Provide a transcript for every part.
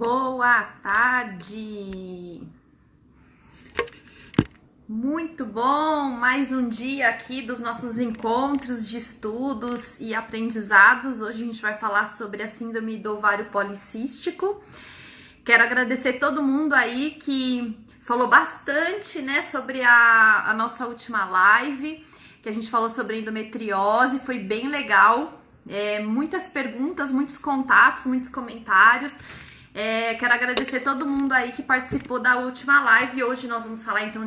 Boa tarde! Muito bom! Mais um dia aqui dos nossos encontros de estudos e aprendizados. Hoje a gente vai falar sobre a síndrome do ovário policístico. Quero agradecer todo mundo aí que falou bastante, né, sobre a nossa última live, que a gente falou sobre endometriose, foi bem legal. Muitas perguntas, muitos contatos, muitos comentários. Quero agradecer todo mundo aí que participou da última live. Hoje nós vamos falar então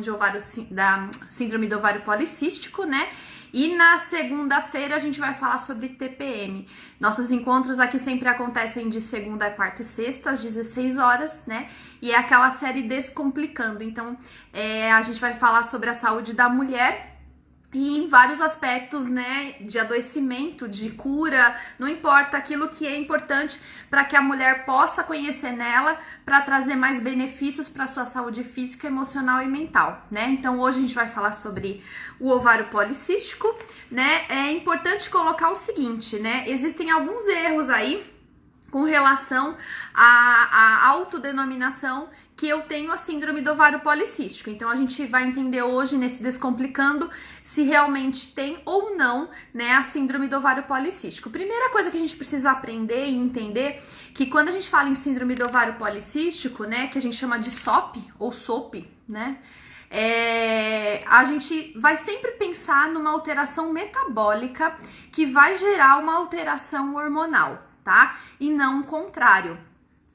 da síndrome do ovário policístico, né? E na segunda-feira a gente vai falar sobre TPM. Nossos encontros aqui sempre acontecem de segunda, quarta e sexta, às 16 horas, né? E é aquela série Descomplicando. Então, a gente vai falar sobre a saúde da mulher e em vários aspectos, né, de adoecimento, de cura, não importa, aquilo que é importante para que a mulher possa conhecer nela, para trazer mais benefícios para sua saúde física, emocional e mental, né? Então hoje a gente vai falar sobre o ovário policístico, né? É importante colocar o seguinte, né? Existem alguns erros aí com relação à autodenominação que eu tenho a síndrome do ovário policístico. Então a gente vai entender hoje nesse Descomplicando se realmente tem ou não, né, a síndrome do ovário policístico. Primeira coisa que a gente precisa aprender e entender que quando a gente fala em síndrome do ovário policístico, né, que a gente chama de SOP ou SOP, né, a gente vai sempre pensar numa alteração metabólica que vai gerar uma alteração hormonal, tá? E não o contrário.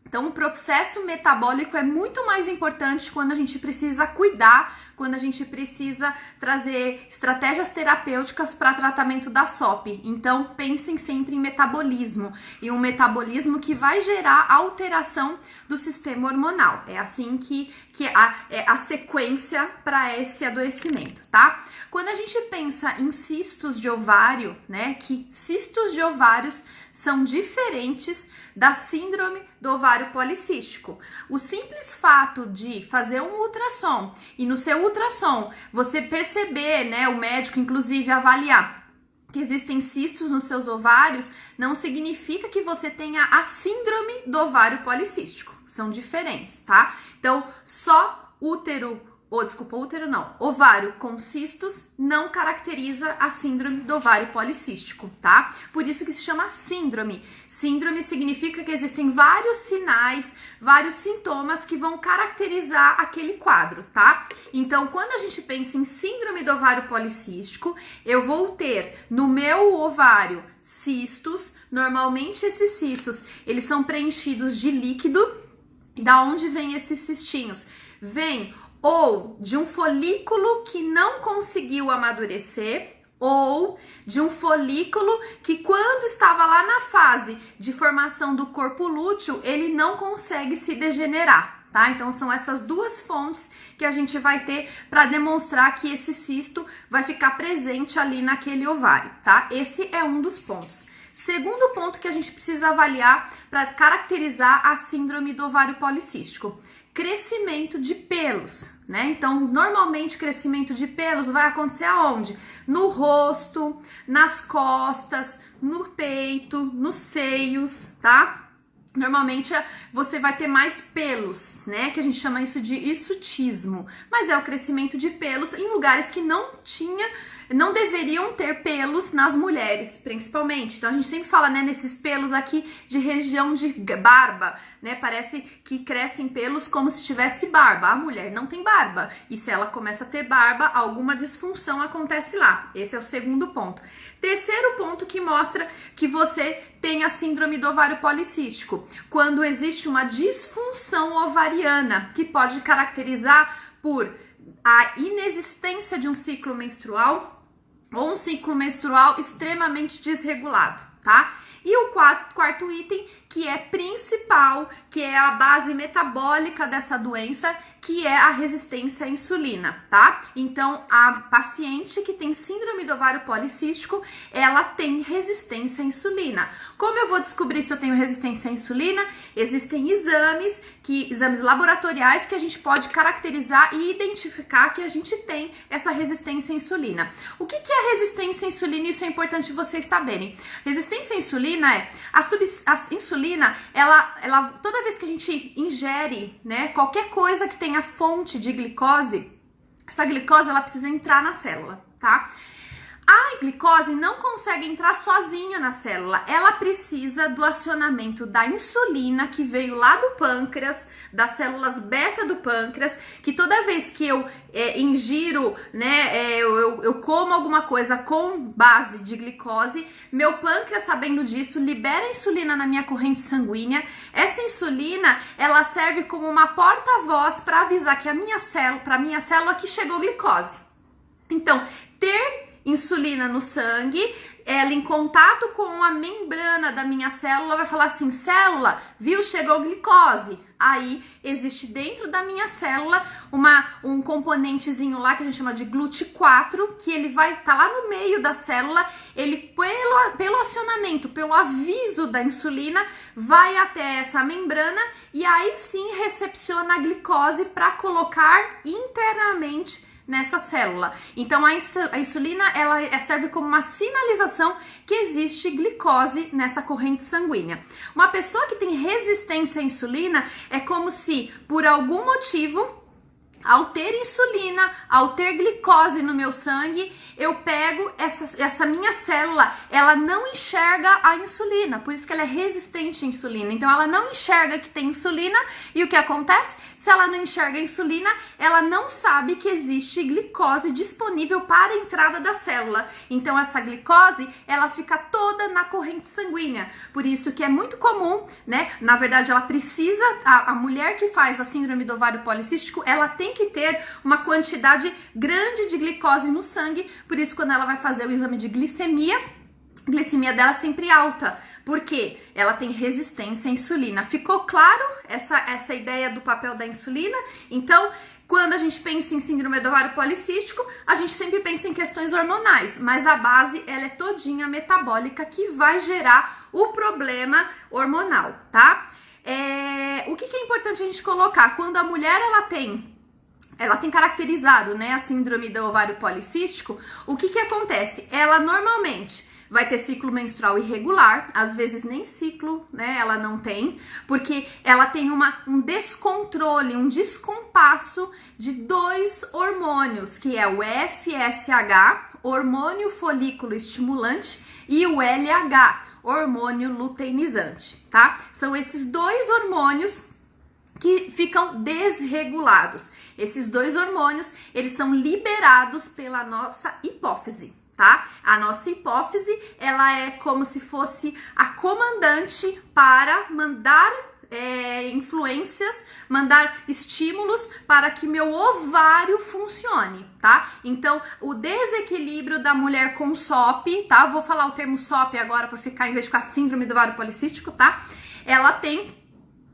Então, o processo metabólico é muito mais importante quando a gente precisa cuidar, quando a gente precisa trazer estratégias terapêuticas para tratamento da SOP. Então, pensem sempre em metabolismo, e um metabolismo que vai gerar alteração do sistema hormonal. É assim que a sequência para esse adoecimento, tá? Quando a gente pensa em cistos de ovário, né, que cistos de ovários são diferentes da síndrome do ovário policístico. O simples fato de fazer um ultrassom e no seu ultrassom você perceber, né, o médico inclusive avaliar que existem cistos nos seus ovários, não significa que você tenha a síndrome do ovário policístico. São diferentes, tá? Então, só ovário com cistos não caracteriza a síndrome do ovário policístico, tá? Por isso que se chama síndrome. Síndrome significa que existem vários sinais, vários sintomas que vão caracterizar aquele quadro, tá? Então, quando a gente pensa em síndrome do ovário policístico, eu vou ter no meu ovário cistos. Normalmente esses cistos, eles são preenchidos de líquido. E da onde vem esses cistinhos? Vem ou de um folículo que não conseguiu amadurecer, ou de um folículo que quando estava lá na fase de formação do corpo lúteo, ele não consegue se degenerar, tá? Então são essas duas fontes que a gente vai ter para demonstrar que esse cisto vai ficar presente ali naquele ovário, tá? Esse é um dos pontos. Segundo ponto que a gente precisa avaliar para caracterizar a síndrome do ovário policístico: crescimento de pelos, né? Então, normalmente crescimento de pelos vai acontecer aonde? No rosto, nas costas, no peito, nos seios, tá? Normalmente você vai ter mais pelos, né? Que a gente chama isso de hirsutismo, mas é o crescimento de pelos em lugares que não deveriam ter pelos nas mulheres, principalmente. Então a gente sempre fala, né, nesses pelos aqui de região de barba, né? Parece que crescem pelos como se tivesse barba. A mulher não tem barba. E se ela começa a ter barba, alguma disfunção acontece lá. Esse é o segundo ponto. Terceiro ponto que mostra que você tem a síndrome do ovário policístico: quando existe uma disfunção ovariana, que pode caracterizar por a inexistência de um ciclo menstrual ou um ciclo menstrual extremamente desregulado, tá? E o quarto item, que é principal, que é a base metabólica dessa doença, que é a resistência à insulina, tá? Então, a paciente que tem síndrome do ovário policístico, ela tem resistência à insulina. Como eu vou descobrir se eu tenho resistência à insulina? Existem exames laboratoriais que a gente pode caracterizar e identificar que a gente tem essa resistência à insulina. O que é resistência à insulina? Isso é importante vocês saberem. Resistência resistência à insulina a insulina, ela toda vez que a gente ingere, né, qualquer coisa que tenha fonte de glicose, essa glicose ela precisa entrar na célula, tá? A glicose não consegue entrar sozinha na célula, ela precisa do acionamento da insulina que veio lá do pâncreas, das células beta do pâncreas, que toda vez que eu ingiro, né, eu como alguma coisa com base de glicose, meu pâncreas, sabendo disso, libera insulina na minha corrente sanguínea. Essa insulina, ela serve como uma porta-voz para avisar que para a minha célula que chegou glicose. Então, ter insulina no sangue, ela em contato com a membrana da minha célula vai falar assim, célula, viu, chegou glicose. Aí existe dentro da minha célula um componentezinho lá que a gente chama de GLUT4, que ele vai estar lá no meio da célula, ele pelo acionamento, pelo aviso da insulina, vai até essa membrana e aí sim recepciona a glicose para colocar internamente nessa célula. Então a insulina ela serve como uma sinalização que existe glicose nessa corrente sanguínea. Uma pessoa que tem resistência à insulina é como se por algum motivo, ao ter insulina, ao ter glicose no meu sangue, eu pego essa minha célula, ela não enxerga a insulina, por isso que ela é resistente à insulina. Então ela não enxerga que tem insulina e o que acontece? Se ela não enxerga a insulina, ela não sabe que existe glicose disponível para a entrada da célula. Então essa glicose, ela fica toda na corrente sanguínea. Por isso que é muito comum, né? Na verdade, ela precisa, a mulher que faz a síndrome do ovário policístico, ela tem que ter uma quantidade grande de glicose no sangue. Por isso, quando ela vai fazer o exame de glicemia, a glicemia dela é sempre alta, porque ela tem resistência à insulina. Ficou claro essa ideia do papel da insulina? Então, quando a gente pensa em síndrome do ovário policístico, a gente sempre pensa em questões hormonais, mas a base ela é todinha metabólica que vai gerar o problema hormonal, tá? O que é importante a gente colocar? Quando a mulher ela tem caracterizado, né, a síndrome do ovário policístico, o que acontece? Ela normalmente vai ter ciclo menstrual irregular, às vezes nem ciclo, né, ela não tem, porque ela tem um descontrole, um descompasso de dois hormônios, que é o FSH, hormônio folículo estimulante, e o LH, hormônio luteinizante, tá? São esses dois hormônios que ficam desregulados. Esses dois hormônios, eles são liberados pela nossa hipófise, tá? A nossa hipófise, ela é como se fosse a comandante para mandar influências, mandar estímulos para que meu ovário funcione, tá? Então, o desequilíbrio da mulher com SOP, tá? Vou falar o termo SOP agora para ficar, em vez de ficar síndrome do ovário policístico, tá? Ela tem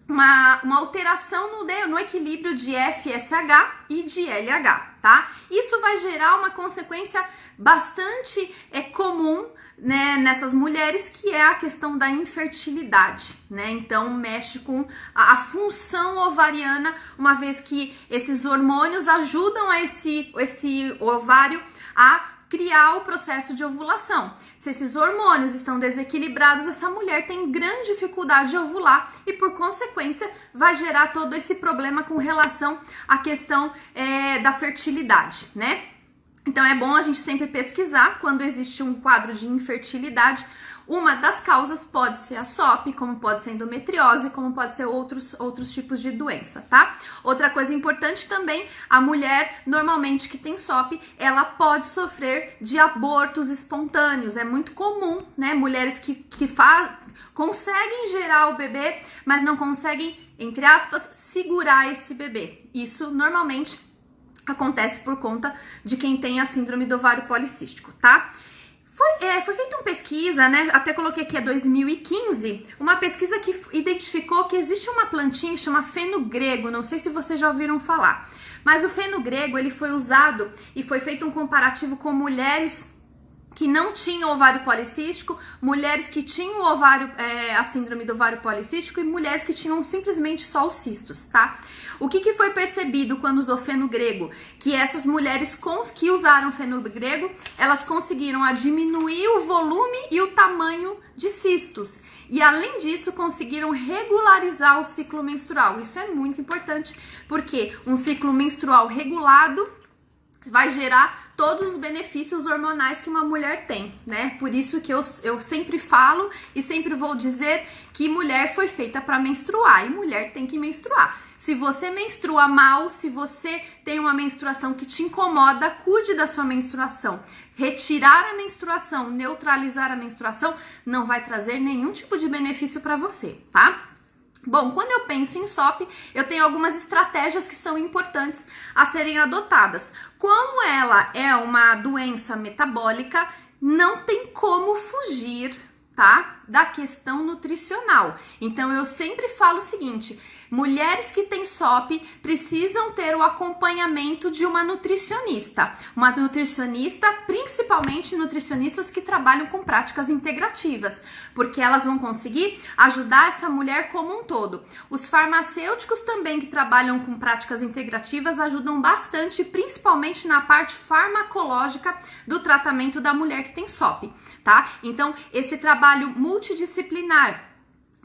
uma alteração no equilíbrio de FSH e de LH, tá? Isso vai gerar uma consequência bastante comum, né, nessas mulheres, que é a questão da infertilidade, né? Então mexe com a função ovariana, uma vez que esses hormônios ajudam esse ovário a criar o processo de ovulação. Se esses hormônios estão desequilibrados, essa mulher tem grande dificuldade de ovular e, por consequência, vai gerar todo esse problema com relação à questão da fertilidade, né? Então é bom a gente sempre pesquisar quando existe um quadro de infertilidade. Uma das causas pode ser a SOP, como pode ser endometriose, como pode ser outros tipos de doença, tá? Outra coisa importante também, a mulher normalmente que tem SOP, ela pode sofrer de abortos espontâneos. É muito comum, né? Mulheres que conseguem gerar o bebê, mas não conseguem, entre aspas, segurar esse bebê. Isso normalmente acontece por conta de quem tem a síndrome do ovário policístico, tá? Foi feita uma pesquisa, né? Até coloquei aqui, 2015, uma pesquisa que identificou que existe uma plantinha que chama feno-grego, não sei se vocês já ouviram falar, mas o feno-grego, ele foi usado e foi feito um comparativo com mulheres que não tinham ovário policístico, mulheres que tinham a síndrome do ovário policístico e mulheres que tinham simplesmente só os cistos, tá? O que foi percebido quando usou feno-grego? Que essas mulheres que usaram feno-grego, elas conseguiram diminuir o volume e o tamanho de cistos. E além disso, conseguiram regularizar o ciclo menstrual. Isso é muito importante, porque um ciclo menstrual regulado vai gerar todos os benefícios hormonais que uma mulher tem, né? Por isso que eu sempre falo e sempre vou dizer que mulher foi feita para menstruar e mulher tem que menstruar. Se você menstrua mal, se você tem uma menstruação que te incomoda, cuide da sua menstruação. Retirar a menstruação, neutralizar a menstruação, não vai trazer nenhum tipo de benefício para você, tá? Bom, quando eu penso em SOP, eu tenho algumas estratégias que são importantes a serem adotadas. Como ela é uma doença metabólica, não tem como fugir, tá, da questão nutricional. Então, eu sempre falo o seguinte: mulheres que têm SOP precisam ter o acompanhamento de uma nutricionista. Uma nutricionista, principalmente nutricionistas que trabalham com práticas integrativas, porque elas vão conseguir ajudar essa mulher como um todo. Os farmacêuticos também que trabalham com práticas integrativas ajudam bastante, principalmente na parte farmacológica do tratamento da mulher que tem SOP, tá? Então, esse trabalho multidisciplinar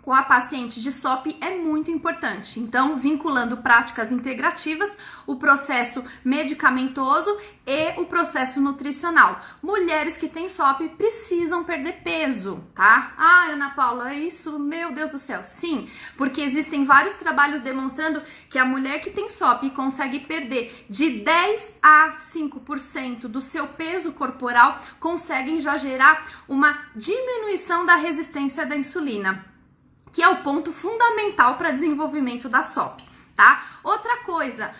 com a paciente de SOP é muito importante. Então, vinculando práticas integrativas, o processo medicamentoso e o processo nutricional. Mulheres que têm SOP precisam perder peso, tá? Ah, Ana Paula, isso, meu Deus do céu. Sim, porque existem vários trabalhos demonstrando que a mulher que tem SOP consegue perder de 10 a 5% do seu peso corporal, conseguem já gerar uma diminuição da resistência da insulina, que é o ponto fundamental para desenvolvimento da SOP, tá? Outra coisa,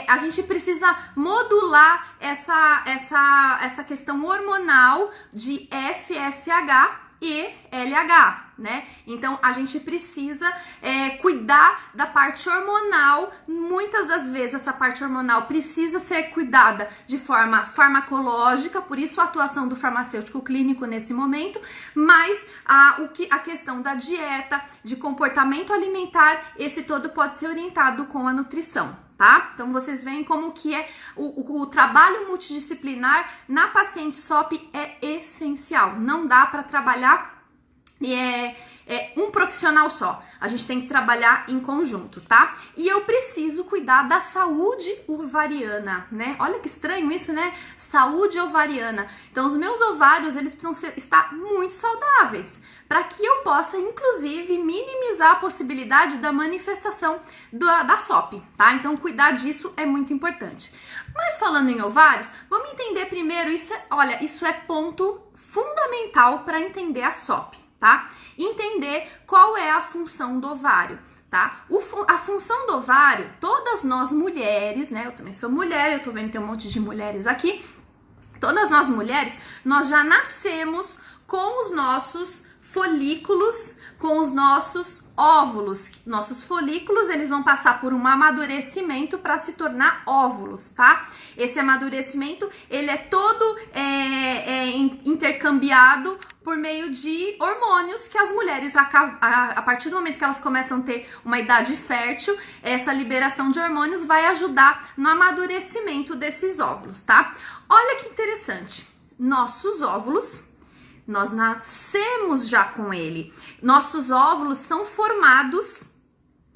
a gente precisa modular essa questão hormonal de FSH e LH, né? Então, a gente precisa cuidar da parte hormonal. Muitas das vezes, essa parte hormonal precisa ser cuidada de forma farmacológica, por isso a atuação do farmacêutico clínico nesse momento, mas a questão da dieta, de comportamento alimentar, esse todo pode ser orientado com a nutrição, tá? Então, vocês veem como que o trabalho multidisciplinar na paciente SOP é essencial. Não dá para trabalhar um profissional só. A gente tem que trabalhar em conjunto, tá? E eu preciso cuidar da saúde ovariana, né? Olha que estranho isso, né? Saúde ovariana. Então, os meus ovários, eles precisam estar muito saudáveis, para que eu possa, inclusive, minimizar a possibilidade da manifestação da SOP, tá? Então, cuidar disso é muito importante. Mas falando em ovários, vamos entender primeiro, isso é ponto fundamental para entender a SOP, tá? Entender qual é a função do ovário, tá? A função do ovário, todas nós mulheres, né? Eu também sou mulher, eu tô vendo que tem um monte de mulheres aqui. Todas nós mulheres, nós já nascemos com os nossos folículos, com os nossos óvulos. Nossos folículos, eles vão passar por um amadurecimento para se tornar óvulos, tá? Esse amadurecimento, ele é todo intercambiado por meio de hormônios que as mulheres, a partir do momento que elas começam a ter uma idade fértil, essa liberação de hormônios vai ajudar no amadurecimento desses óvulos, tá? Olha que interessante. Nossos óvulos, nós nascemos já com ele. Nossos óvulos são formados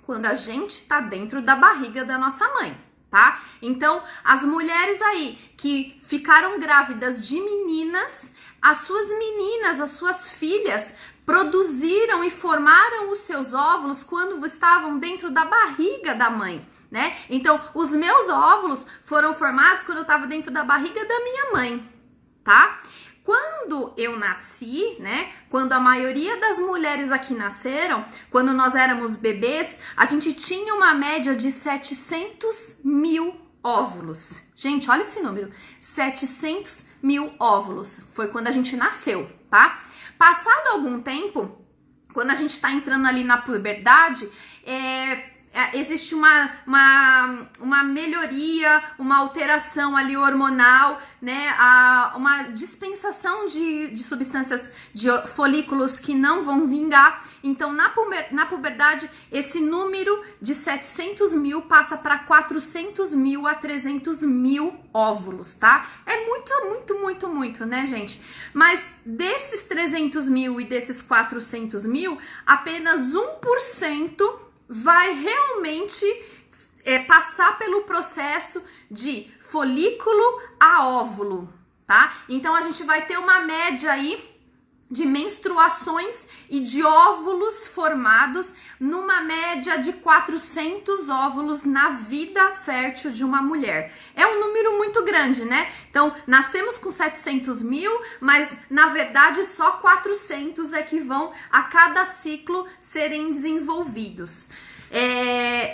quando a gente tá dentro da barriga da nossa mãe, tá? Então, as mulheres aí que ficaram grávidas de meninas, as suas filhas produziram e formaram os seus óvulos quando estavam dentro da barriga da mãe, né? Então, os meus óvulos foram formados quando eu estava dentro da barriga da minha mãe, tá? Quando eu nasci, né, quando a maioria das mulheres aqui nasceram, quando nós éramos bebês, a gente tinha uma média de 700 mil óvulos. Gente, olha esse número, 700 mil óvulos, foi quando a gente nasceu, tá? Passado algum tempo, quando a gente tá entrando ali na puberdade, existe uma melhoria, uma alteração ali hormonal, né? Uma dispensação de substâncias, de folículos que não vão vingar. Então, na puberdade, esse número de 700 mil passa para 400 mil a 300 mil óvulos, tá? É muito, né, gente? Mas desses 300 mil e desses 400 mil, apenas 1% vai realmente passar pelo processo de folículo a óvulo, tá? Então, a gente vai ter uma média aí de menstruações e de óvulos formados numa média de 400 óvulos na vida fértil de uma mulher. É um número muito grande, né? Então, nascemos com 700 mil, mas na verdade só 400 é que vão a cada ciclo serem desenvolvidos.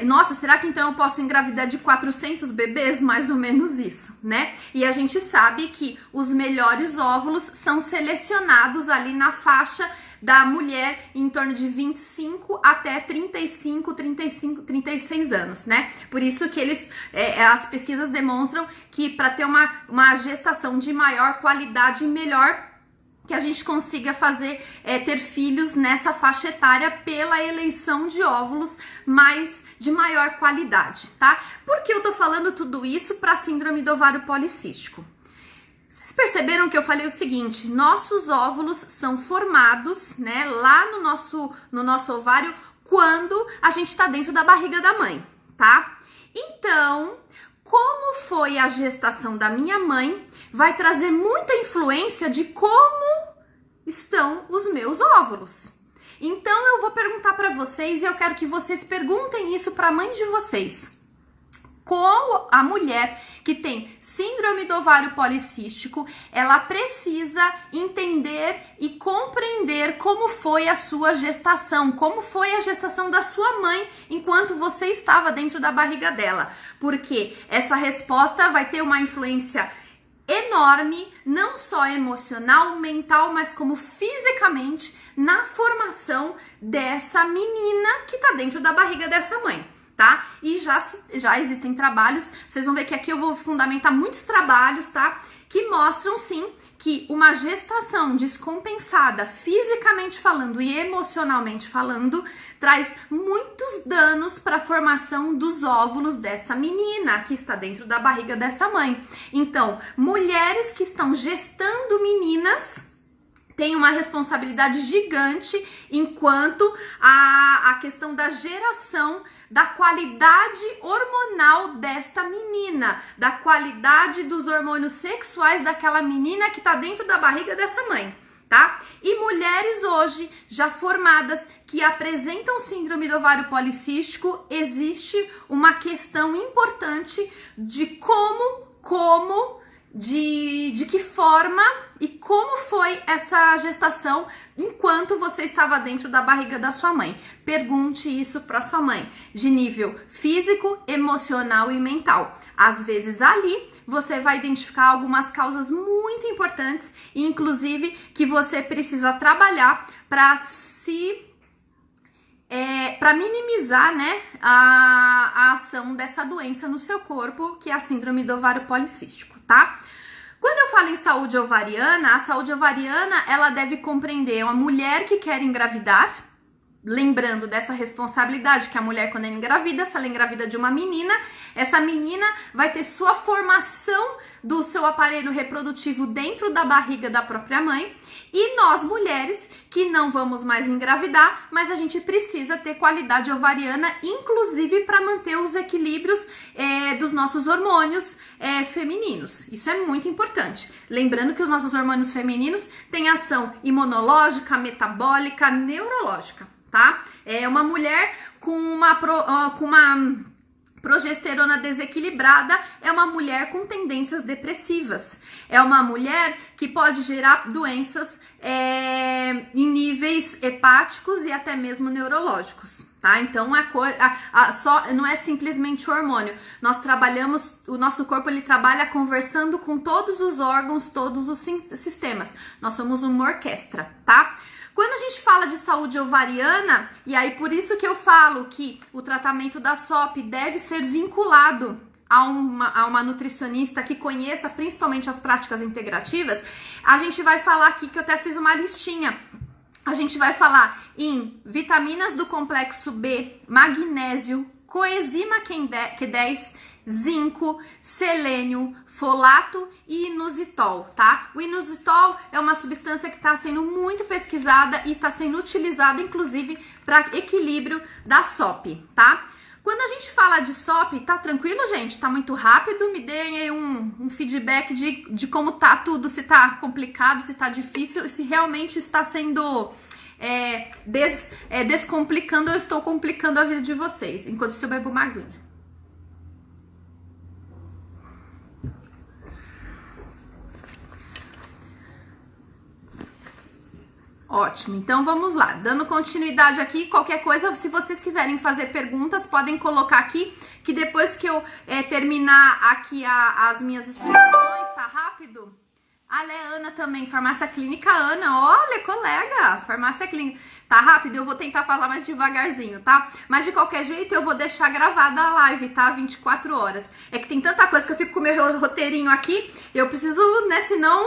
Nossa, será que então eu posso engravidar de 400 bebês? Mais ou menos isso, né? E a gente sabe que os melhores óvulos são selecionados ali na faixa da mulher em torno de 25 até 36 anos, né? Por isso que as pesquisas demonstram que para ter uma gestação de maior qualidade e melhor, que a gente consiga ter filhos nessa faixa etária pela eleição de óvulos de maior qualidade, tá? Por que eu tô falando tudo isso para síndrome do ovário policístico? Vocês perceberam que eu falei o seguinte: nossos óvulos são formados, né, lá no nosso ovário quando a gente tá dentro da barriga da mãe, tá? Então, como foi a gestação da minha mãe vai trazer muita influência de como estão os meus óvulos. Então eu vou perguntar para vocês e eu quero que vocês perguntem isso para a mãe de vocês. Como a mulher que tem síndrome do ovário policístico, ela precisa entender e compreender como foi a sua gestação, como foi a gestação da sua mãe enquanto você estava dentro da barriga dela. Porque essa resposta vai ter uma influência enorme, não só emocional, mental, mas como fisicamente na formação dessa menina que tá dentro da barriga dessa mãe, tá? E já existem trabalhos, vocês vão ver que aqui eu vou fundamentar muitos trabalhos, tá? Que mostram sim que uma gestação descompensada, fisicamente falando e emocionalmente falando, traz muitos danos para a formação dos óvulos desta menina que está dentro da barriga dessa mãe. Então, mulheres que estão gestando meninas têm uma responsabilidade gigante enquanto a questão da geração da qualidade hormonal desta menina, da qualidade dos hormônios sexuais daquela menina que está dentro da barriga dessa mãe, tá? E mulheres hoje já formadas que apresentam síndrome do ovário policístico, existe uma questão importante de de que forma e como foi essa gestação enquanto você estava dentro da barriga da sua mãe. Pergunte isso para sua mãe, de nível físico, emocional e mental. Às vezes ali você vai identificar algumas causas muito importantes, inclusive que você precisa trabalhar para minimizar, né, a ação dessa doença no seu corpo, que é a síndrome do ovário policístico, tá? Quando eu falo em saúde ovariana, a saúde ovariana, ela deve compreender uma mulher que quer engravidar, lembrando dessa responsabilidade que a mulher, quando ela engravida, se ela engravida de uma menina, essa menina vai ter sua formação do seu aparelho reprodutivo dentro da barriga da própria mãe, e nós mulheres que não vamos mais engravidar, mas a gente precisa ter qualidade ovariana, inclusive para manter os equilíbrios dos nossos hormônios femininos. Isso é muito importante. Lembrando que os nossos hormônios femininos têm ação imunológica, metabólica, neurológica, tá? Uma mulher com uma progesterona desequilibrada é uma mulher com tendências depressivas. É uma mulher que pode gerar doenças em níveis hepáticos e até mesmo neurológicos, tá? Então só não é simplesmente o hormônio. Nós trabalhamos, o nosso corpo ele trabalha conversando com todos os órgãos, todos os sistemas. Nós somos uma orquestra, tá? Quando a gente fala de saúde ovariana, e aí por isso que eu falo que o tratamento da SOP deve ser vinculado a uma nutricionista que conheça principalmente as práticas integrativas, a gente vai falar aqui, que eu até fiz uma listinha, a gente vai falar em vitaminas do complexo B, magnésio, coenzima Q10, zinco, selênio, folato e inositol, tá? O inositol é uma substância que está sendo muito pesquisada e está sendo utilizada, inclusive, para equilíbrio da SOP, tá? Quando a gente fala de SOP, tá tranquilo, gente? Tá muito rápido? Me deem aí um feedback de como tá tudo, se tá complicado, se tá difícil, se realmente está sendo descomplicando ou eu estou complicando a vida de vocês, enquanto eu bebo uma aguinha. Ótimo, então vamos lá, dando continuidade aqui, qualquer coisa, se vocês quiserem fazer perguntas, podem colocar aqui, que depois que eu terminar aqui as minhas explicações, tá rápido? A Ana também, farmácia clínica Ana, olha, colega, farmácia clínica, tá rápido? Eu vou tentar falar mais devagarzinho, tá? Mas de qualquer jeito eu vou deixar gravada a live, tá? 24 horas. É que tem tanta coisa que eu fico com o meu roteirinho aqui, eu preciso, né, senão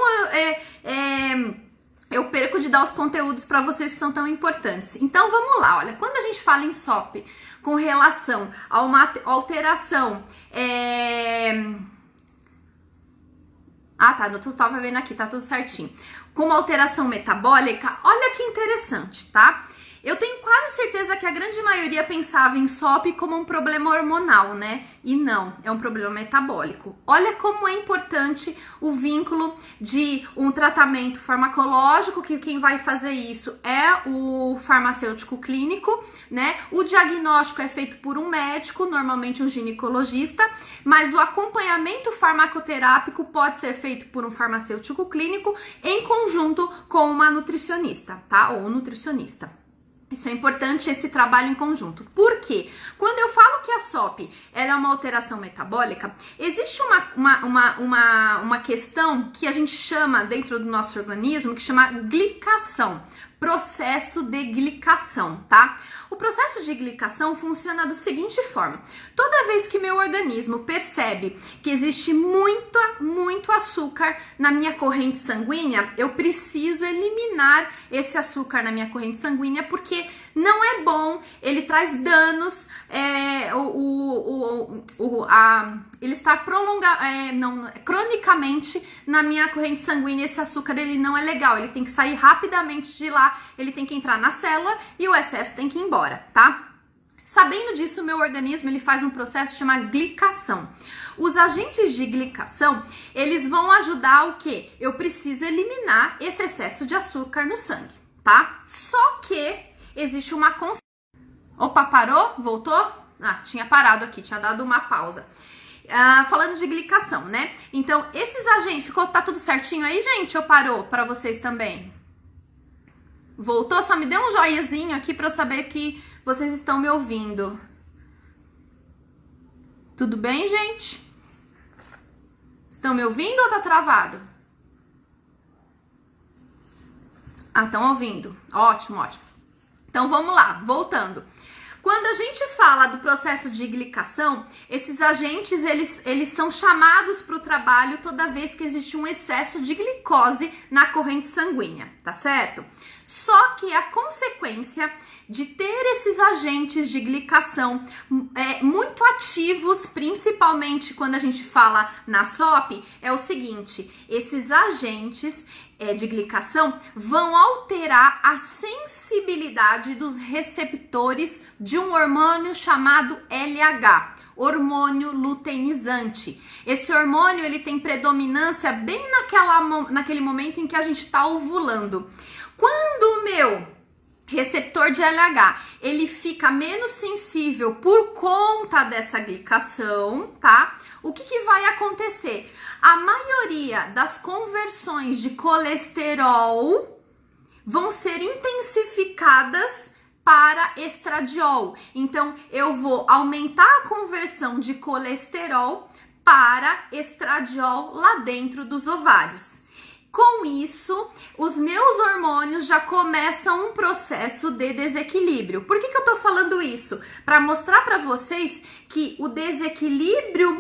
eu perco de dar os conteúdos para vocês que são tão importantes. Então vamos lá, olha, quando a gente fala em SOP com relação a uma alteração, tá, eu tava vendo aqui, tá tudo certinho. Com uma alteração metabólica, olha que interessante, tá? Eu tenho quase certeza que a grande maioria pensava em SOP como um problema hormonal, né? E não, é um problema metabólico. Olha como é importante o vínculo de um tratamento farmacológico, que quem vai fazer isso é o farmacêutico clínico, né? O diagnóstico é feito por um médico, normalmente um ginecologista, mas o acompanhamento farmacoterápico pode ser feito por um farmacêutico clínico em conjunto com uma nutricionista, tá? Ou um nutricionista. Isso é importante, esse trabalho em conjunto. Por quê? Quando eu falo que a SOP ela é uma alteração metabólica, existe uma questão que a gente chama dentro do nosso organismo, que chama glicação. Processo de glicação, tá? O processo de glicação funciona da seguinte forma: toda vez que meu organismo percebe que existe muito açúcar na minha corrente sanguínea, eu preciso eliminar esse açúcar na minha corrente sanguínea, porque não é bom, ele traz danos, ele está cronicamente na minha corrente sanguínea. Esse açúcar ele não é legal, ele tem que sair rapidamente de lá, ele tem que entrar na célula e o excesso tem que ir embora, tá? Sabendo disso, o meu organismo ele faz um processo chamado glicação. Os agentes de glicação, eles vão ajudar o quê? Eu preciso eliminar esse excesso de açúcar no sangue, tá? Só que existe uma consequência. Opa, parou? Voltou? Tinha parado aqui, tinha dado uma pausa. Falando de glicação, né? Então, esses agentes, tá tudo certinho aí, gente? Ou parou para vocês também? Voltou? Só me dê um joinhazinho aqui para eu saber que vocês estão me ouvindo. Tudo bem, gente? Estão me ouvindo ou tá travado? Estão ouvindo. Ótimo, ótimo. Então, vamos lá, voltando. Quando a gente fala do processo de glicação, esses agentes, eles são chamados para o trabalho toda vez que existe um excesso de glicose na corrente sanguínea, tá certo? Só que a consequência de ter esses agentes de glicação muito ativos, principalmente quando a gente fala na SOP, é o seguinte: esses agentes de glicação vão alterar a sensibilidade dos receptores de um hormônio chamado LH, hormônio luteinizante. Esse hormônio ele tem predominância bem naquele momento em que a gente está ovulando. Quando o meu receptor de LH ele fica menos sensível por conta dessa glicação, tá? O que vai acontecer? A maioria das conversões de colesterol vão ser intensificadas para estradiol. Então, eu vou aumentar a conversão de colesterol para estradiol lá dentro dos ovários. Com isso, os meus hormônios já começam um processo de desequilíbrio. Por que eu tô falando isso? Para mostrar para vocês que o desequilíbrio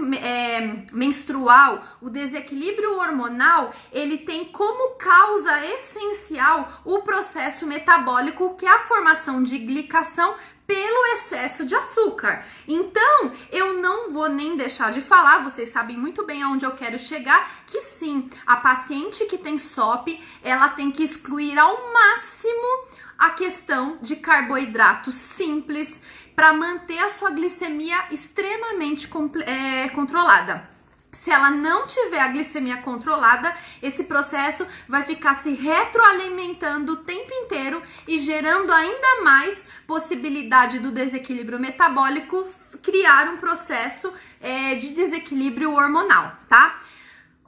menstrual, o desequilíbrio hormonal, ele tem como causa essencial o processo metabólico, que é a formação de glicação pelo excesso de açúcar. Então, eu não vou nem deixar de falar, vocês sabem muito bem aonde eu quero chegar, que sim, a paciente que tem SOP, ela tem que excluir ao máximo a questão de carboidratos simples para manter a sua glicemia extremamente controlada. Se ela não tiver a glicemia controlada, esse processo vai ficar se retroalimentando o tempo inteiro e gerando ainda mais possibilidade do desequilíbrio metabólico, criar um processo de desequilíbrio hormonal, tá?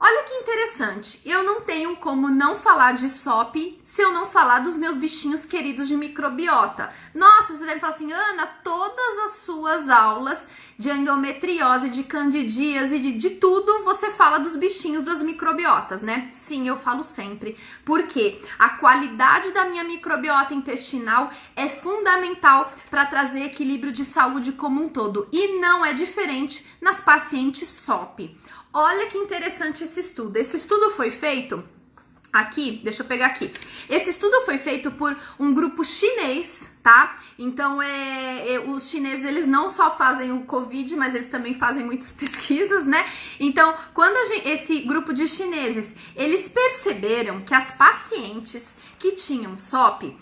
Olha que interessante, eu não tenho como não falar de SOP se eu não falar dos meus bichinhos queridos de microbiota. Nossa, você deve falar assim, Ana, todas as suas aulas de endometriose, de candidíase, de tudo, você fala dos bichinhos das microbiotas, né? Sim, eu falo sempre, porque a qualidade da minha microbiota intestinal é fundamental para trazer equilíbrio de saúde como um todo, e não é diferente nas pacientes SOP. Olha que interessante esse estudo. Esse estudo foi feito aqui, deixa eu pegar aqui. Esse estudo foi feito por um grupo chinês, tá? Então, os chineses, eles não só fazem o COVID, mas eles também fazem muitas pesquisas, né? Então, quando esse grupo de chineses, eles perceberam que as pacientes que tinham SOP,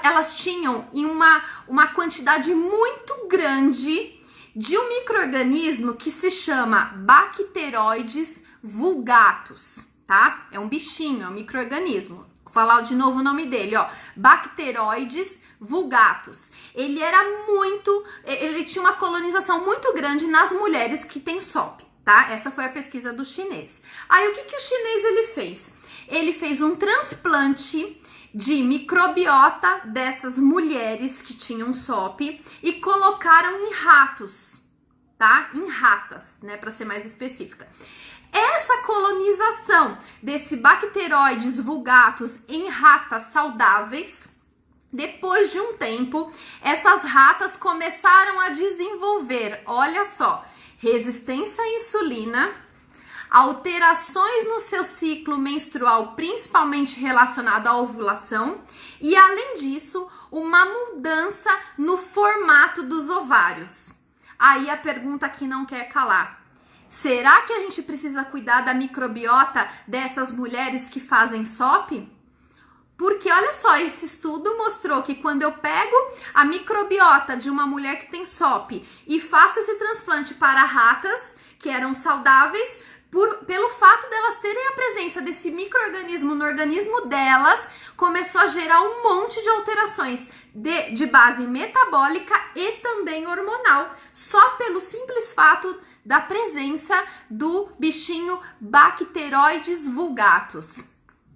elas tinham em uma quantidade muito grande de um micro-organismo que se chama Bacteroides vulgatus, tá? É um bichinho, é um micro-organismo. Vou falar de novo o nome dele, ó. Bacteroides vulgatus. Ele tinha uma colonização muito grande nas mulheres que têm SOP, tá? Essa foi a pesquisa do chinês. Aí, o que o chinês ele fez? Ele fez um transplante de microbiota dessas mulheres que tinham SOP e colocaram em ratos, tá? Em ratas, né, para ser mais específica. Essa colonização desse Bacteroides vulgatus em ratas saudáveis, depois de um tempo, essas ratas começaram a desenvolver, olha só, resistência à insulina, alterações no seu ciclo menstrual, principalmente relacionado à ovulação, e além disso, uma mudança no formato dos ovários. Aí a pergunta que não quer calar: será que a gente precisa cuidar da microbiota dessas mulheres que fazem SOP? Porque olha só, esse estudo mostrou que quando eu pego a microbiota de uma mulher que tem SOP e faço esse transplante para ratas que eram saudáveis, pelo fato delas terem a presença desse micro-organismo no organismo delas, começou a gerar um monte de alterações de base metabólica e também hormonal, só pelo simples fato da presença do bichinho Bacteroides vulgatus.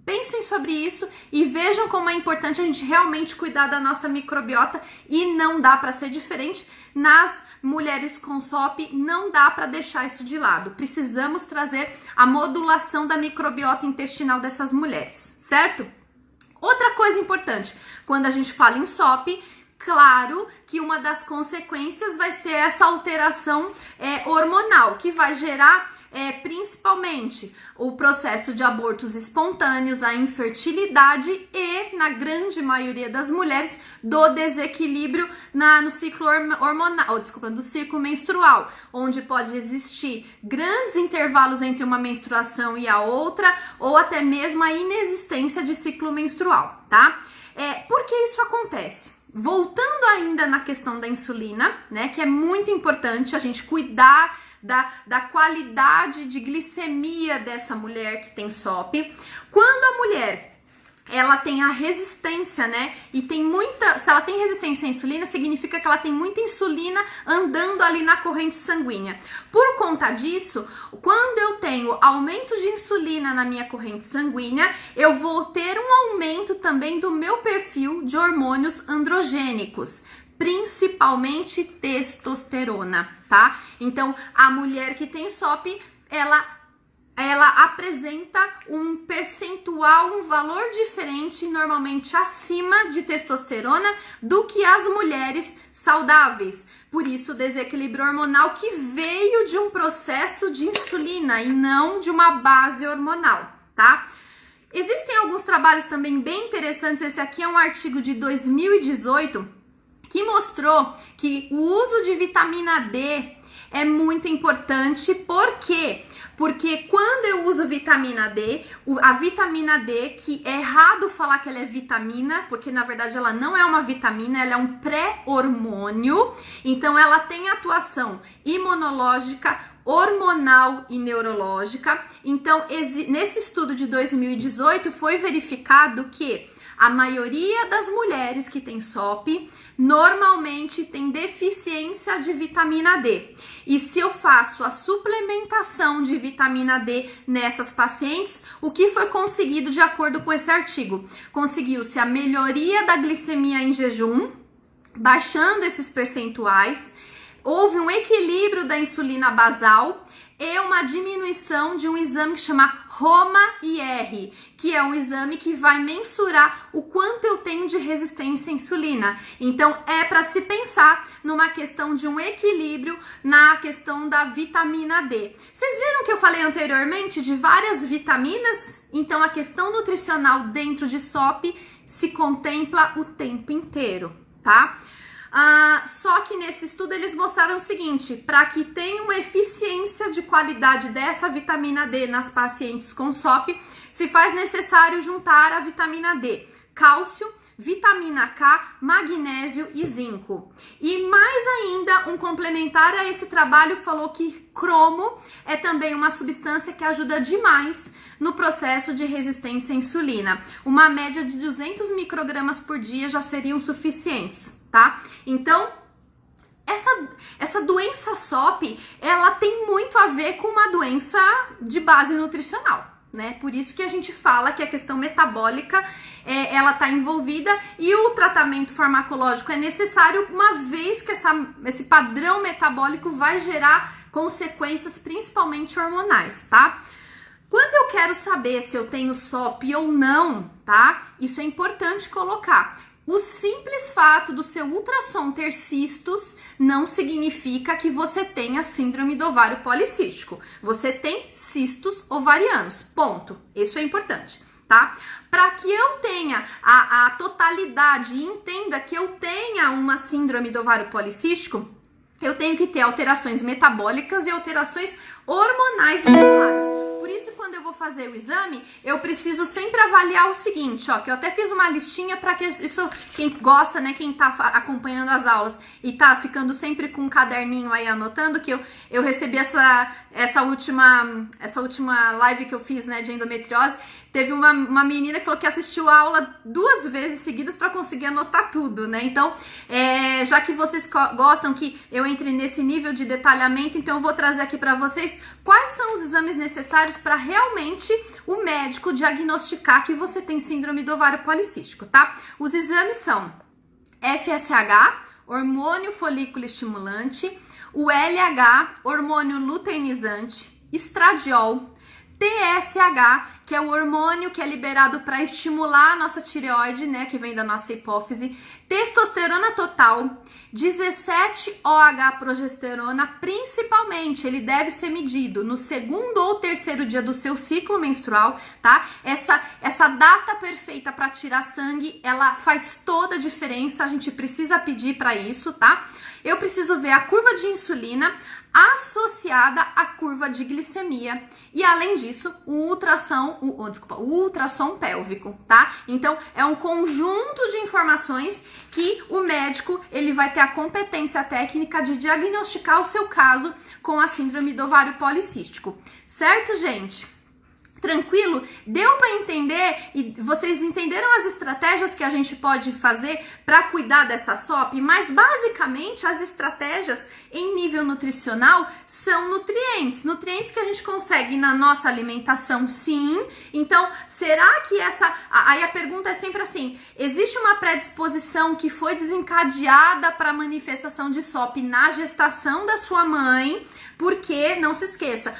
Pensem sobre isso e vejam como é importante a gente realmente cuidar da nossa microbiota, e não dá para ser diferente nas mulheres com SOP, não dá para deixar isso de lado. Precisamos trazer a modulação da microbiota intestinal dessas mulheres, certo? Outra coisa importante, quando a gente fala em SOP, claro que uma das consequências vai ser essa alteração hormonal, que vai gerar principalmente o processo de abortos espontâneos, a infertilidade e, na grande maioria das mulheres, do desequilíbrio no ciclo hormonal, do ciclo menstrual, onde pode existir grandes intervalos entre uma menstruação e a outra, ou até mesmo a inexistência de ciclo menstrual, tá? Por que isso acontece? Voltando ainda na questão da insulina, né, que é muito importante a gente cuidar da qualidade de glicemia dessa mulher que tem SOP. Quando a mulher ela tem a resistência, né? E tem muita, se ela tem resistência à insulina, significa que ela tem muita insulina andando ali na corrente sanguínea. Por conta disso, quando eu tenho aumento de insulina na minha corrente sanguínea, eu vou ter um aumento também do meu perfil de hormônios androgênicos, principalmente testosterona, tá? Então, a mulher que tem SOP, ela apresenta um percentual, um valor diferente, normalmente acima de testosterona, do que as mulheres saudáveis. Por isso, o desequilíbrio hormonal que veio de um processo de insulina e não de uma base hormonal, tá? Existem alguns trabalhos também bem interessantes. Esse aqui é um artigo de 2018 que mostrou que o uso de vitamina D é muito importante. Por quê? Porque quando eu uso vitamina D, a vitamina D, que é errado falar que ela é vitamina, porque na verdade ela não é uma vitamina, ela é um pré-hormônio, então ela tem atuação imunológica, hormonal e neurológica. Então, nesse estudo de 2018 foi verificado que a maioria das mulheres que tem SOP normalmente tem deficiência de vitamina D. E se eu faço a suplementação de vitamina D nessas pacientes, o que foi conseguido de acordo com esse artigo? Conseguiu-se a melhoria da glicemia em jejum, baixando esses percentuais, houve um equilíbrio da insulina basal e uma diminuição de um exame que chama HOMA-IR, que é um exame que vai mensurar o quanto eu tenho de resistência à insulina. Então, é para se pensar numa questão de um equilíbrio na questão da vitamina D. Vocês viram que eu falei anteriormente de várias vitaminas? Então, a questão nutricional dentro de SOP se contempla o tempo inteiro, tá? Só que nesse estudo eles mostraram o seguinte: para que tenha uma eficiência de qualidade dessa vitamina D nas pacientes com SOP, se faz necessário juntar a vitamina D, cálcio, vitamina K, magnésio e zinco. E mais ainda, um complementar a esse trabalho falou que cromo é também uma substância que ajuda demais no processo de resistência à insulina. Uma média de 200 microgramas por dia já seriam suficientes, tá? Então, essa doença SOP, ela tem muito a ver com uma doença de base nutricional, né? Por isso que a gente fala que a questão metabólica ela está envolvida e o tratamento farmacológico é necessário, uma vez que esse padrão metabólico vai gerar consequências principalmente hormonais, tá? Quando eu quero saber se eu tenho SOP ou não, tá? Isso é importante colocar. O simples fato do seu ultrassom ter cistos não significa que você tenha síndrome do ovário policístico. Você tem cistos ovarianos, ponto. Isso é importante, tá? Para que eu tenha a totalidade e entenda que eu tenha uma síndrome do ovário policístico, eu tenho que ter alterações metabólicas e alterações hormonais e regulares. Por isso, quando eu vou fazer o exame, eu preciso sempre avaliar o seguinte, ó, que eu até fiz uma listinha para que isso, quem gosta, né, quem tá acompanhando as aulas e tá ficando sempre com um caderninho aí anotando, que eu recebi essa última live que eu fiz, né, de endometriose. Teve uma menina que falou que assistiu a aula 2 vezes seguidas para conseguir anotar tudo, né? Então, já que vocês gostam que eu entre nesse nível de detalhamento, então eu vou trazer aqui para vocês quais são os exames necessários para realmente o médico diagnosticar que você tem síndrome do ovário policístico, tá? Os exames são FSH, hormônio folículo estimulante, o LH, hormônio luteinizante, estradiol, TSH, que é o hormônio que é liberado para estimular a nossa tireoide, né, que vem da nossa hipófise, testosterona total, 17-OH progesterona, principalmente, ele deve ser medido no 2º ou 3º dia do seu ciclo menstrual, tá? Essa data perfeita para tirar sangue, ela faz toda a diferença, a gente precisa pedir para isso, tá? Eu preciso ver a curva de insulina associada à curva de glicemia e, além disso, o ultrassom pélvico, tá? Então, é um conjunto de informações que o médico, ele vai ter a competência técnica de diagnosticar o seu caso com a síndrome do ovário policístico. Certo, gente? Tranquilo? Deu para entender e vocês entenderam as estratégias que a gente pode fazer para cuidar dessa SOP? Mas basicamente as estratégias em nível nutricional são nutrientes que a gente consegue na nossa alimentação, sim. Então, será que aí a pergunta é sempre assim, existe uma predisposição que foi desencadeada para manifestação de SOP na gestação da sua mãe? Porque, não se esqueça,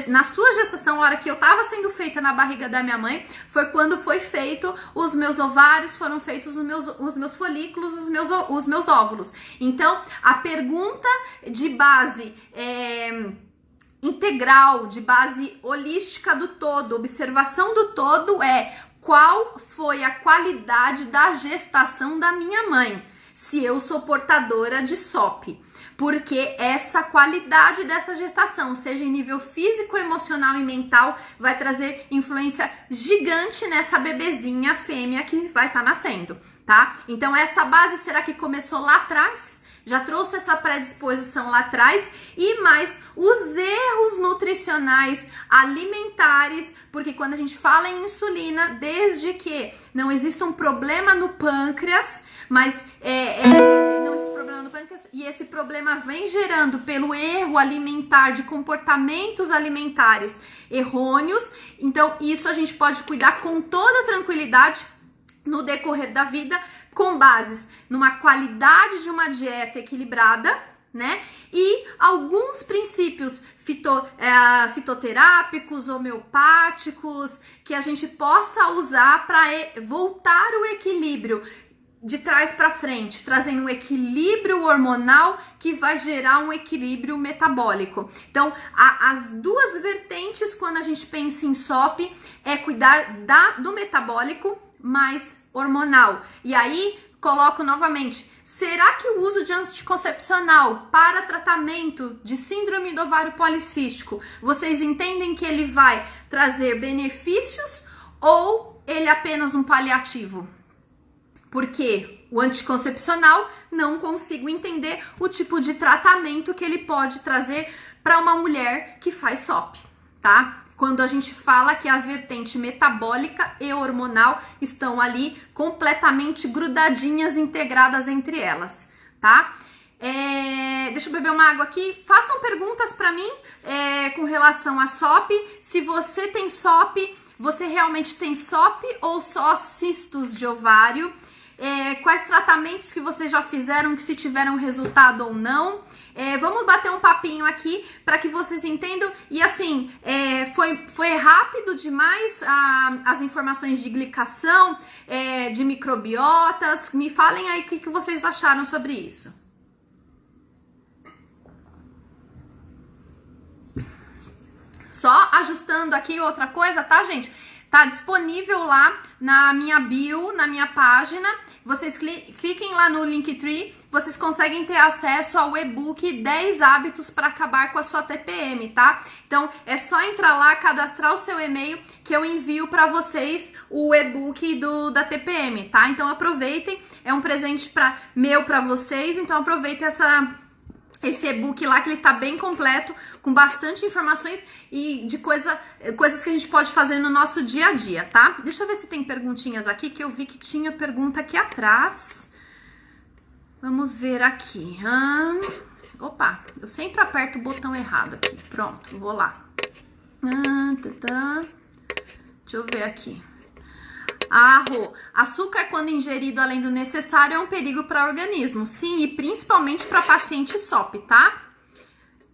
na sua gestação, a hora que eu estava sendo feita na barriga da minha mãe, foi quando foi feito os meus ovários, foram feitos os meus folículos, os meus óvulos. Então, a pergunta de base integral, de base holística do todo, observação do todo é: qual foi a qualidade da gestação da minha mãe? Se eu sou portadora de SOP. Porque essa qualidade dessa gestação, seja em nível físico, emocional e mental, vai trazer influência gigante nessa bebezinha fêmea que vai estar nascendo, tá? Então essa base, será que começou lá atrás? Já trouxe essa predisposição lá atrás e mais os erros nutricionais, alimentares, porque quando a gente fala em insulina, desde que não exista um problema no pâncreas, mas não existe problema no pâncreas e esse problema vem gerando pelo erro alimentar, de comportamentos alimentares errôneos, então isso a gente pode cuidar com toda tranquilidade no decorrer da vida, com bases numa qualidade de uma dieta equilibrada, né? E alguns princípios fitoterápicos, homeopáticos, que a gente possa usar para voltar o equilíbrio de trás para frente, trazendo um equilíbrio hormonal que vai gerar um equilíbrio metabólico. Então, as duas vertentes quando a gente pensa em SOP é cuidar do metabólico mais hormonal. E aí, coloco novamente, será que o uso de anticoncepcional para tratamento de síndrome do ovário policístico, vocês entendem que ele vai trazer benefícios ou ele é apenas um paliativo? Porque o anticoncepcional, não consigo entender o tipo de tratamento que ele pode trazer para uma mulher que faz SOP, tá? Quando a gente fala que a vertente metabólica e hormonal estão ali completamente grudadinhas, integradas entre elas, tá? Deixa eu beber uma água aqui. Façam perguntas para mim com relação a SOP. Se você tem SOP, você realmente tem SOP ou só cistos de ovário? Quais tratamentos que vocês já fizeram, que se tiveram resultado ou não? Vamos bater um papinho aqui para que vocês entendam. E assim, foi rápido demais as informações de glicação, de microbiotas. Me falem aí o que vocês acharam sobre isso. Só ajustando aqui outra coisa, tá, gente? Tá disponível lá na minha bio, na minha página. Vocês cliquem lá no Linktree, vocês conseguem ter acesso ao e-book 10 hábitos para acabar com a sua TPM, tá? Então, é só entrar lá, cadastrar o seu e-mail, que eu envio para vocês o e-book da TPM, tá? Então, aproveitem, é um presente meu para vocês, então aproveitem esse e-book lá, que ele tá bem completo, com bastante informações e de coisas que a gente pode fazer no nosso dia a dia, tá? Deixa eu ver se tem perguntinhas aqui, que eu vi que tinha pergunta aqui atrás. Vamos ver aqui. Opa, eu sempre aperto o botão errado aqui. Pronto, vou lá. Deixa eu ver aqui. Rô, açúcar quando ingerido além do necessário é um perigo para o organismo. Sim, e principalmente para paciente SOP, tá?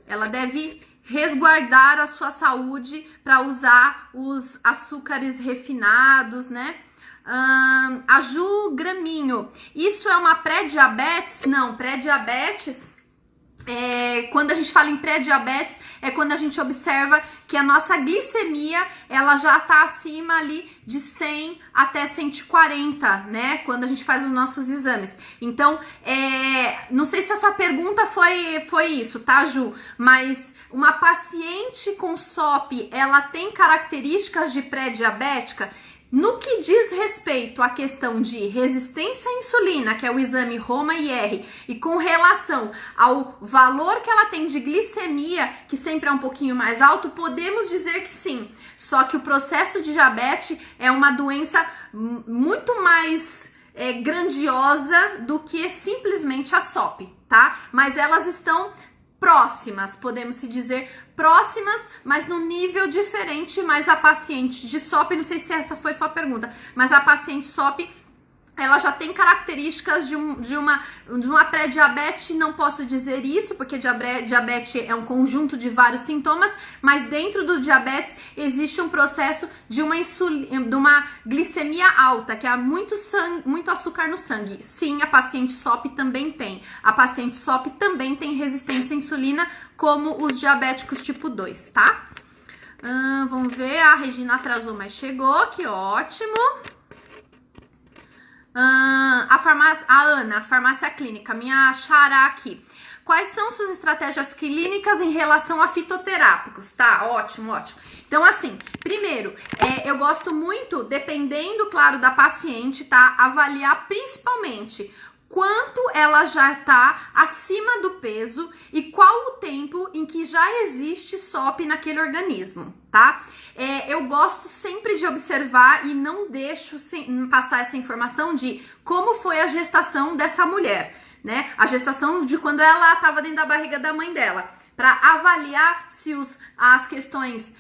Ela deve resguardar a sua saúde para usar os açúcares refinados, né? A Ju Graminho, isso é uma pré-diabetes? Não, pré-diabetes... quando a gente fala em pré-diabetes, é quando a gente observa que a nossa glicemia, ela já tá acima ali de 100 até 140, né? Quando a gente faz os nossos exames. Então, não sei se essa pergunta foi isso, tá, Ju? Mas uma paciente com SOP, ela tem características de pré-diabética? No que diz respeito à questão de resistência à insulina, que é o exame Roma-IR, e com relação ao valor que ela tem de glicemia, que sempre é um pouquinho mais alto, podemos dizer que sim. Só que o processo de diabetes é uma doença muito mais grandiosa do que simplesmente a SOP, tá? Mas elas estão próximas, podemos se dizer próximas, mas no nível diferente. Mas a paciente de SOP, não sei se essa foi sua pergunta, mas a paciente SOP, ela já tem características de uma pré-diabetes. Não posso dizer isso, porque diabetes é um conjunto de vários sintomas, mas dentro do diabetes existe um processo de uma glicemia alta, que é muito açúcar no sangue. Sim, a paciente SOP também tem. A paciente SOP também tem resistência à insulina, como os diabéticos tipo 2, tá? Vamos ver, a Regina atrasou, mas chegou, que ótimo. A Ana, farmácia clínica, minha xará aqui. Quais são suas estratégias clínicas em relação a fitoterápicos? Tá, ótimo, ótimo. Então, assim, primeiro, eu gosto muito, dependendo, claro, da paciente, tá? Avaliar principalmente quanto ela já tá acima do peso e qual o tempo em que já existe SOP naquele organismo, tá? Eu gosto sempre de observar e não deixo passar essa informação de como foi a gestação dessa mulher, né? A gestação de quando ela estava dentro da barriga da mãe dela, para avaliar se as questões